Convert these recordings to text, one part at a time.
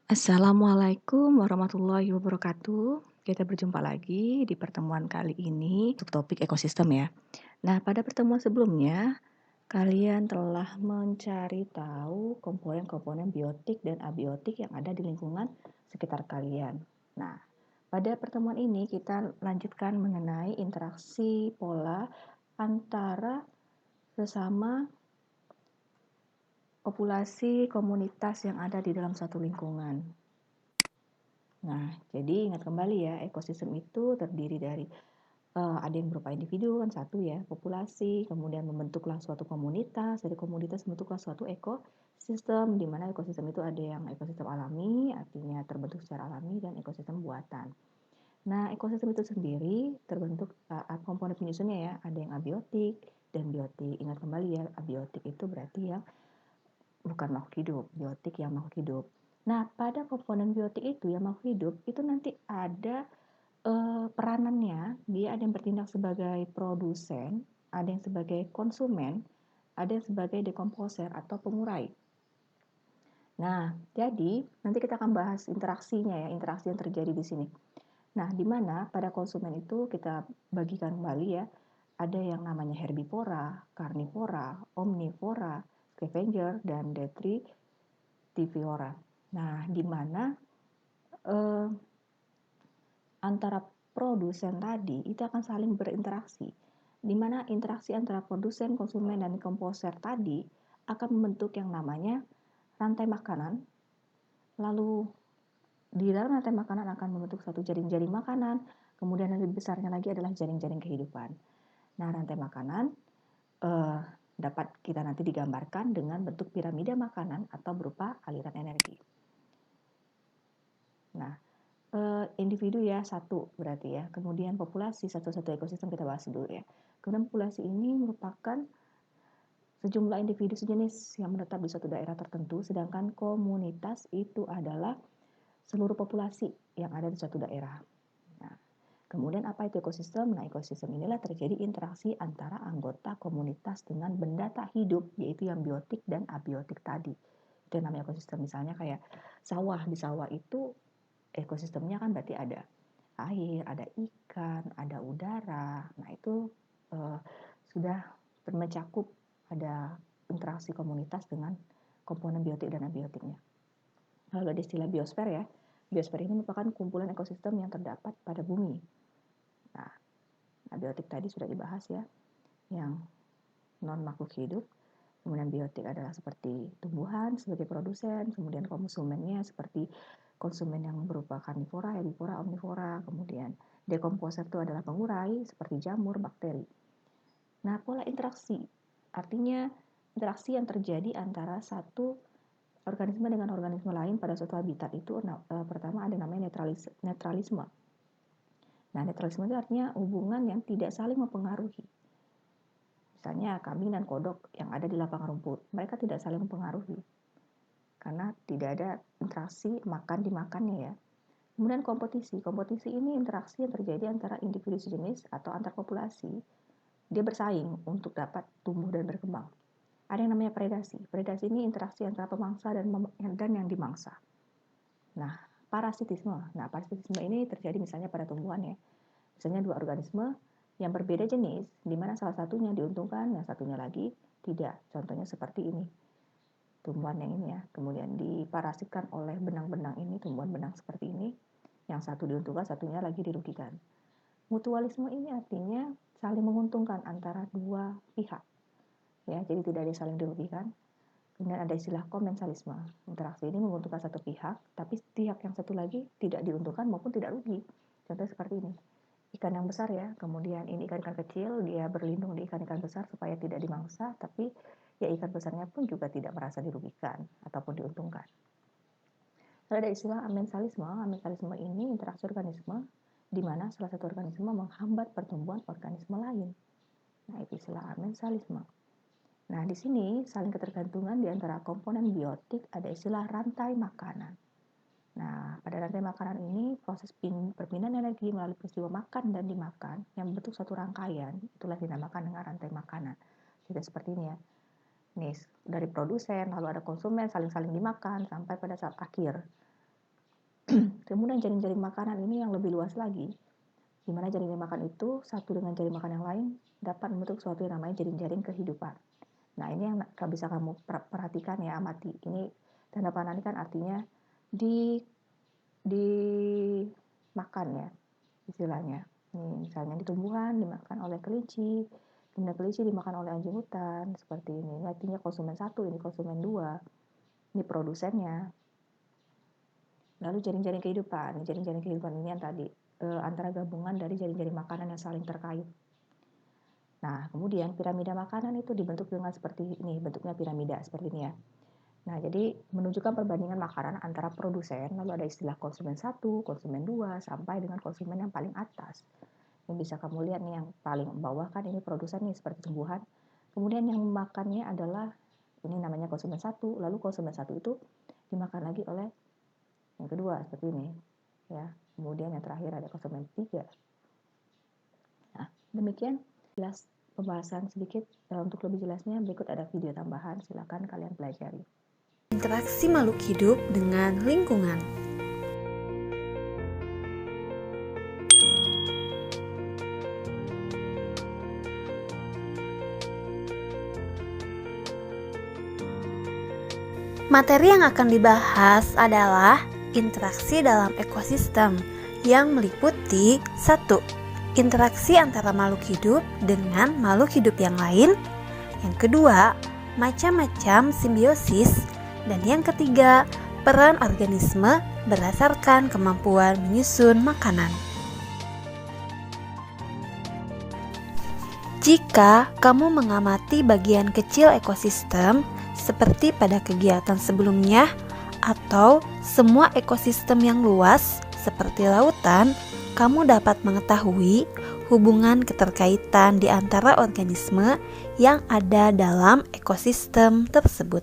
Assalamualaikum warahmatullahi wabarakatuh. Kita berjumpa lagi di pertemuan kali ini untuk topik ekosistem ya. Nah, pada pertemuan sebelumnya, kalian telah mencari tahu komponen-komponen biotik dan abiotik yang ada di lingkungan sekitar kalian. Nah, pada pertemuan ini kita lanjutkan mengenai interaksi pola antara sesama populasi komunitas yang ada di dalam satu lingkungan. Nah, jadi ingat kembali ya, ekosistem itu terdiri dari ada yang berupa individu kan satu ya, populasi, kemudian membentuklah suatu komunitas, dari komunitas membentuklah suatu ekosistem, di mana ekosistem itu ada yang ekosistem alami, artinya terbentuk secara alami, dan ekosistem buatan. Nah, ekosistem itu sendiri terbentuk komponen penyusunnya ya, ada yang abiotik dan biotik. Ingat kembali ya, abiotik itu berarti yang bukan makhluk hidup, biotik yang makhluk hidup. Nah, pada komponen biotik itu yang makhluk hidup itu nanti ada peranannya, dia ada yang bertindak sebagai produsen, ada yang sebagai konsumen, ada yang sebagai dekomposer atau pengurai. Nah, jadi nanti kita akan bahas interaksinya ya, interaksi yang terjadi di sini. Nah, di mana pada konsumen itu kita bagikan kembali ya, ada yang namanya herbivora, karnivora, omnivora, scavenger, dan detritivora. Nah, di mana eh, antara produsen tadi itu akan saling berinteraksi, di mana interaksi antara produsen, konsumen, dan komposer tadi akan membentuk yang namanya rantai makanan. Lalu di dalam rantai makanan akan membentuk satu jaring-jaring makanan, kemudian yang lebih besarnya lagi adalah jaring-jaring kehidupan. Nah, rantai makanan dapat kita nanti digambarkan dengan bentuk piramida makanan atau berupa aliran energi. Nah, individu ya satu berarti ya. Kemudian populasi satu-satu ekosistem kita bahas dulu ya. Kemudian populasi ini merupakan sejumlah individu sejenis yang menetap di suatu daerah tertentu, sedangkan komunitas itu adalah seluruh populasi yang ada di suatu daerah. Nah, kemudian apa itu ekosistem? Nah, ekosistem inilah terjadi interaksi antara anggota komunitas dengan benda tak hidup, yaitu yang biotik dan abiotik tadi. Itu yang namanya ekosistem. Misalnya kayak sawah, di sawah itu ekosistemnya kan berarti ada air, ada ikan, ada udara. Nah, itu sudah mencakup ada interaksi komunitas dengan komponen biotik dan abiotiknya. Lalu ada istilah biosfer ya. Biosfer ini merupakan kumpulan ekosistem yang terdapat pada bumi. Nah, abiotik tadi sudah dibahas ya, yang non makhluk hidup. Kemudian biotik adalah seperti tumbuhan sebagai produsen, kemudian konsumennya seperti konsumen yang berupa karnivora, herbivora, omnivora, kemudian dekomposer itu adalah pengurai seperti jamur, bakteri. Nah, pola interaksi artinya interaksi yang terjadi antara satu organisme dengan organisme lain pada suatu habitat itu pertama ada namanya netralisme. Nah, netralisme itu artinya hubungan yang tidak saling mempengaruhi. Misalnya kambing dan kodok yang ada di lapang rumput, mereka tidak saling mempengaruhi karena tidak ada interaksi makan dimakannya ya. Kemudian kompetisi. Kompetisi ini interaksi yang terjadi antara individu sejenis atau antar populasi. Dia bersaing untuk dapat tumbuh dan berkembang. Ada yang namanya predasi. Predasi ini interaksi antara pemangsa dan yang dimangsa. Nah, parasitisme. Nah, parasitisme ini terjadi misalnya pada tumbuhan ya. Misalnya dua organisme yang berbeda jenis, di mana salah satunya diuntungkan, yang satunya lagi tidak. Contohnya seperti ini. Tumbuhan yang ini ya, kemudian diparasitkan oleh benang-benang ini, tumbuhan benang seperti ini, yang satu diuntungkan, satunya lagi dirugikan. Mutualisme ini artinya saling menguntungkan antara dua pihak. Ya, jadi tidak ada saling dirugikan. Kemudian ada istilah komensalisme. Interaksi ini menguntungkan satu pihak, tapi pihak yang satu lagi tidak diuntungkan maupun tidak rugi. Contohnya seperti ini. Ikan yang besar ya, kemudian ini ikan-ikan kecil, dia berlindung di ikan-ikan besar supaya tidak dimangsa, tapi ya ikan besarnya pun juga tidak merasa dirugikan ataupun diuntungkan. Lalu ada istilah amensalisme. Amensalisme ini interaksi organisme di mana salah satu organisme menghambat pertumbuhan organisme lain. Nah, itu istilah amensalisme. Nah, di sini saling ketergantungan di antara komponen biotik ada istilah rantai makanan. Nah, pada rantai makanan ini proses perpindahan energi melalui peristiwa makan dan dimakan yang membentuk satu rangkaian, itulah dinamakan dengan rantai makanan. Jadi seperti ini ya. Nih, dari produsen lalu ada konsumen saling-saling dimakan sampai pada saat akhir. Kemudian jaring-jaring makanan ini yang lebih luas lagi, di mana jaring-jaring makan itu satu dengan jaring makan yang lain dapat membentuk suatu yang namanya jaring-jaring kehidupan. Nah, ini yang bisa kamu perhatikan ya, amati. Ini tanda panah ini kan artinya di makan ya, istilahnya. Ini misalnya di tumbuhan dimakan oleh kelinci, kemudian kelinci dimakan oleh anjing hutan, seperti ini. Ini artinya konsumen 1, ini konsumen 2, ini produsennya. Lalu jaring-jaring kehidupan. Jaring-jaring kehidupan ini yang tadi antara gabungan dari jaring-jaring makanan yang saling terkait. Nah, kemudian piramida makanan itu dibentuk dengan seperti ini, bentuknya piramida seperti ini ya. Nah, jadi menunjukkan perbandingan makanan antara produsen, lalu ada istilah konsumen 1, konsumen 2, sampai dengan konsumen yang paling atas. Ini bisa kamu lihat nih, yang paling bawah kan ini produsen nih seperti tumbuhan. Kemudian yang memakannya adalah, ini namanya konsumen 1, lalu konsumen 1 itu dimakan lagi oleh yang kedua seperti ini ya. Kemudian yang terakhir ada konsumen 3. Nah, demikian jelas pembahasan sedikit. Untuk lebih jelasnya berikut ada video tambahan, silakan kalian pelajari. Interaksi makhluk hidup dengan lingkungan. Materi yang akan dibahas adalah interaksi dalam ekosistem yang meliputi 1. Interaksi antara makhluk hidup dengan makhluk hidup yang lain. Yang kedua, macam-macam simbiosis. Dan yang ketiga, peran organisme berdasarkan kemampuan menyusun makanan. Jika kamu mengamati bagian kecil ekosistem, seperti pada kegiatan sebelumnya, atau semua ekosistem yang luas, seperti lautan, kamu dapat mengetahui hubungan keterkaitan di antara organisme yang ada dalam ekosistem tersebut.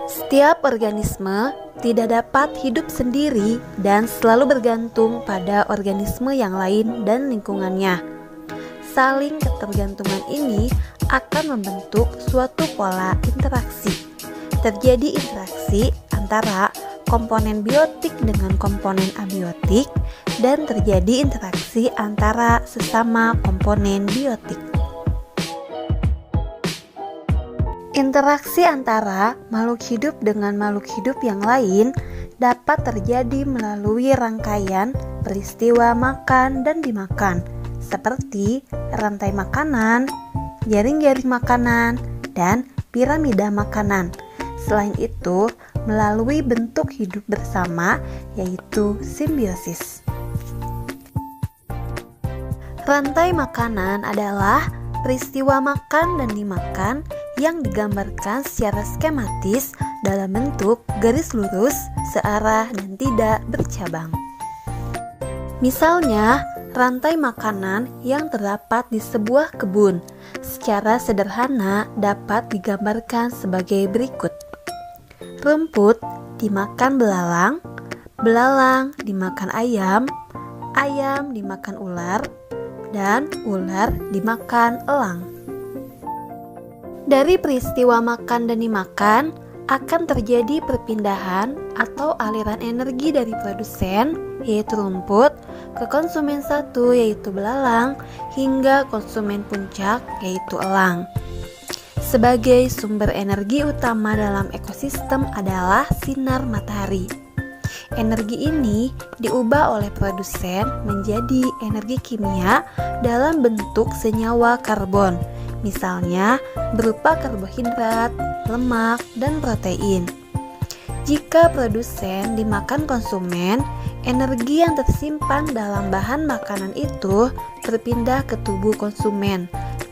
Setiap organisme tidak dapat hidup sendiri dan selalu bergantung pada organisme yang lain dan lingkungannya. Saling ketergantungan ini akan membentuk suatu pola interaksi. Terjadi interaksi antara komponen biotik dengan komponen abiotik, dan terjadi interaksi antara sesama komponen biotik. Interaksi antara makhluk hidup dengan makhluk hidup yang lain dapat terjadi melalui rangkaian peristiwa makan dan dimakan, seperti rantai makanan, jaring-jaring makanan, dan piramida makanan. Selain itu, melalui bentuk hidup bersama, yaitu simbiosis. Rantai makanan adalah peristiwa makan dan dimakan yang digambarkan secara skematis dalam bentuk garis lurus, searah, dan tidak bercabang. Misalnya, rantai makanan yang terdapat di sebuah kebun secara sederhana dapat digambarkan sebagai berikut. Rumput dimakan belalang, belalang dimakan ayam, ayam dimakan ular, dan ular dimakan elang. Dari peristiwa makan dan dimakan akan terjadi perpindahan atau aliran energi dari produsen, yaitu rumput, ke konsumen 1, yaitu belalang, hingga konsumen puncak, yaitu elang. Sebagai sumber energi utama dalam ekosistem adalah sinar matahari. Energi ini diubah oleh produsen menjadi energi kimia dalam bentuk senyawa karbon, misalnya berupa karbohidrat, lemak, dan protein. Jika produsen dimakan konsumen, energi yang tersimpan dalam bahan makanan itu berpindah ke tubuh konsumen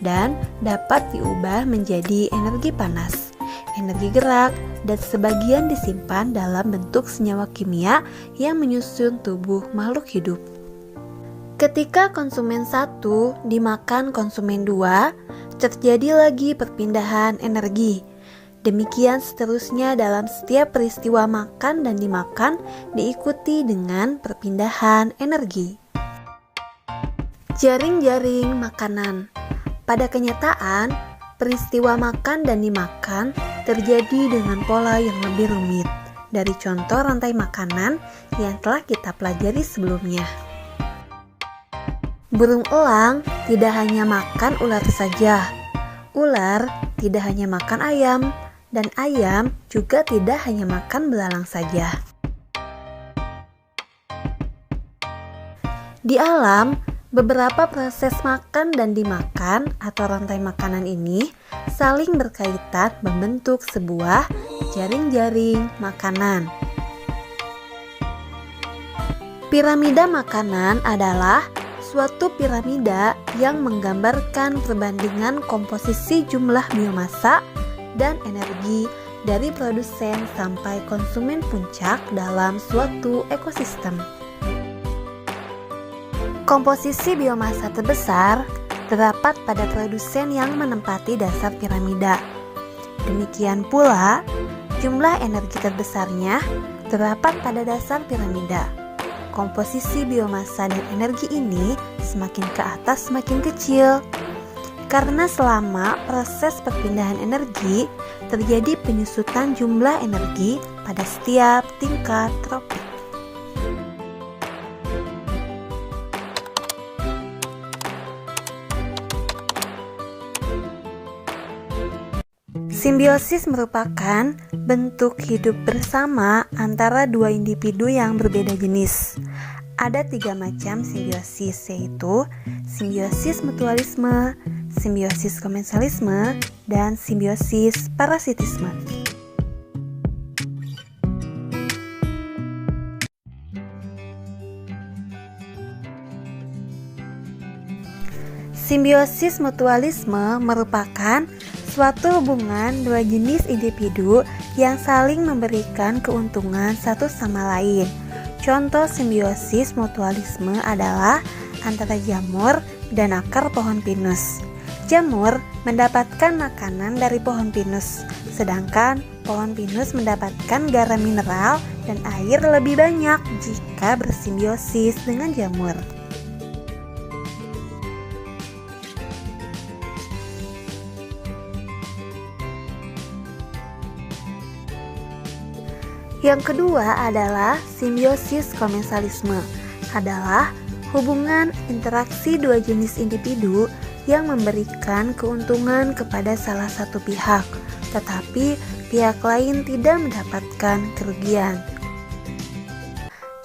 dan dapat diubah menjadi energi panas, energi gerak, dan sebagian disimpan dalam bentuk senyawa kimia yang menyusun tubuh makhluk hidup. Ketika konsumen 1 dimakan konsumen 2, terjadi lagi perpindahan energi. Demikian seterusnya dalam setiap peristiwa makan dan dimakan diikuti dengan perpindahan energi. Jaring-jaring makanan. Pada kenyataan, peristiwa makan dan dimakan terjadi dengan pola yang lebih rumit. dari contoh rantai makanan yang telah kita pelajari sebelumnya. Burung elang tidak hanya makan ular saja. Ular tidak hanya makan ayam, dan ayam juga tidak hanya makan belalang saja. Di alam, beberapa proses makan dan dimakan atau rantai makanan ini saling berkaitan membentuk sebuah jaring-jaring makanan. Piramida makanan adalah suatu piramida yang menggambarkan perbandingan komposisi jumlah biomasa dan energi dari produsen sampai konsumen puncak dalam suatu ekosistem. Komposisi biomasa terbesar terdapat pada produsen yang menempati dasar piramida. Demikian pula, jumlah energi terbesarnya terdapat pada dasar piramida. Komposisi biomasa dan energi ini semakin ke atas semakin kecil. Karena selama proses perpindahan energi terjadi penyusutan jumlah energi pada setiap tingkat tropik. Simbiosis merupakan bentuk hidup bersama antara dua individu yang berbeda jenis. Ada 3 macam simbiosis, yaitu simbiosis mutualisme, simbiosis komensalisme, dan simbiosis parasitisme. Simbiosis mutualisme merupakan suatu hubungan dua jenis individu yang saling memberikan keuntungan satu sama lain. Contoh simbiosis mutualisme adalah antara jamur dan akar pohon pinus. Jamur mendapatkan makanan dari pohon pinus, sedangkan pohon pinus mendapatkan garam mineral dan air lebih banyak jika bersimbiosis dengan jamur. Yang kedua adalah simbiosis komensalisme, adalah hubungan interaksi dua jenis individu yang memberikan keuntungan kepada salah satu pihak, tetapi pihak lain tidak mendapatkan kerugian.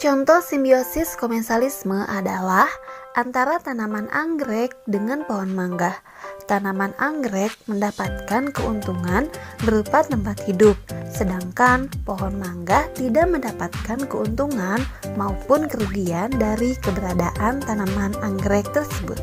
Contoh simbiosis komensalisme adalah antara tanaman anggrek dengan pohon mangga. Tanaman anggrek mendapatkan keuntungan berupa tempat hidup, sedangkan pohon mangga tidak mendapatkan keuntungan maupun kerugian dari keberadaan tanaman anggrek tersebut.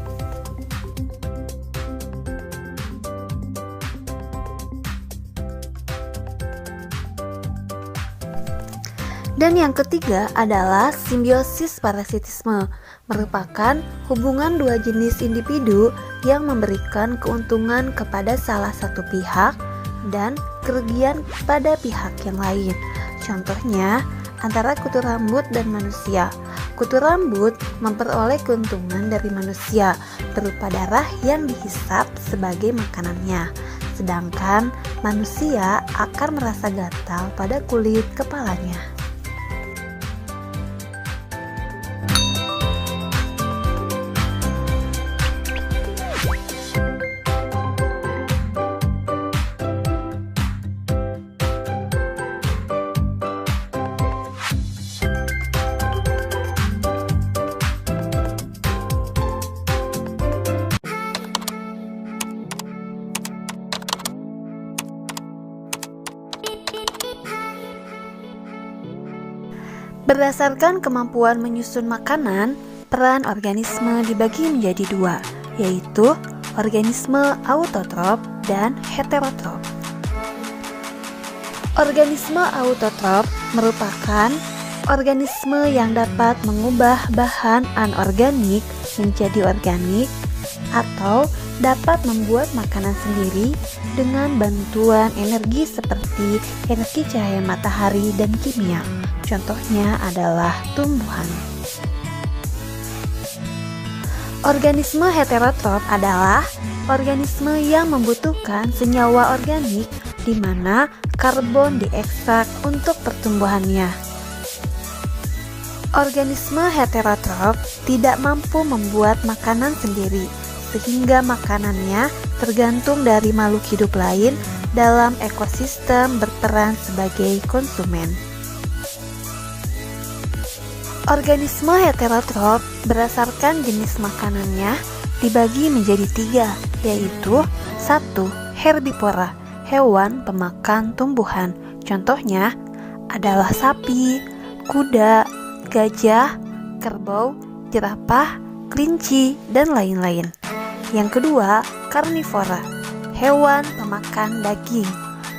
Dan yang ketiga adalah simbiosis parasitisme, merupakan hubungan dua jenis individu yang memberikan keuntungan kepada salah satu pihak dan kerugian pada pihak yang lain. Contohnya, antara kutu rambut dan manusia. Kutu rambut memperoleh keuntungan dari manusia berupa darah yang dihisap sebagai makanannya, sedangkan manusia akan merasa gatal pada kulit kepalanya. Berdasarkan kemampuan menyusun makanan, peran organisme dibagi menjadi dua, yaitu organisme autotrof dan heterotrof. Organisme autotrof merupakan organisme yang dapat mengubah bahan anorganik menjadi organik atau dapat membuat makanan sendiri dengan bantuan energi seperti energi cahaya matahari dan kimia. Contohnya adalah tumbuhan. Organisme heterotrof adalah organisme yang membutuhkan senyawa organik di mana karbon diekstrak untuk pertumbuhannya. Organisme heterotrof tidak mampu membuat makanan sendiri, sehingga makanannya tergantung dari makhluk hidup lain dalam ekosistem berperan sebagai konsumen. Organisme heterotrof berdasarkan jenis makanannya dibagi menjadi 3, yaitu 1. Herbivora, hewan pemakan tumbuhan. Contohnya adalah sapi, kuda, gajah, kerbau, jerapah, kelinci, dan lain-lain. Yang kedua, karnivora, hewan pemakan daging.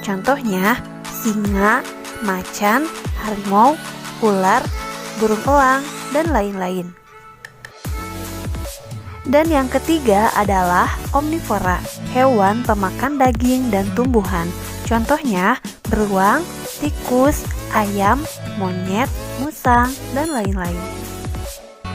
Contohnya singa, macan, harimau, ular, burung elang, dan lain-lain. Dan yang ketiga adalah omnivora, hewan pemakan daging dan tumbuhan. Contohnya beruang, tikus, ayam, monyet, musang, dan lain-lain.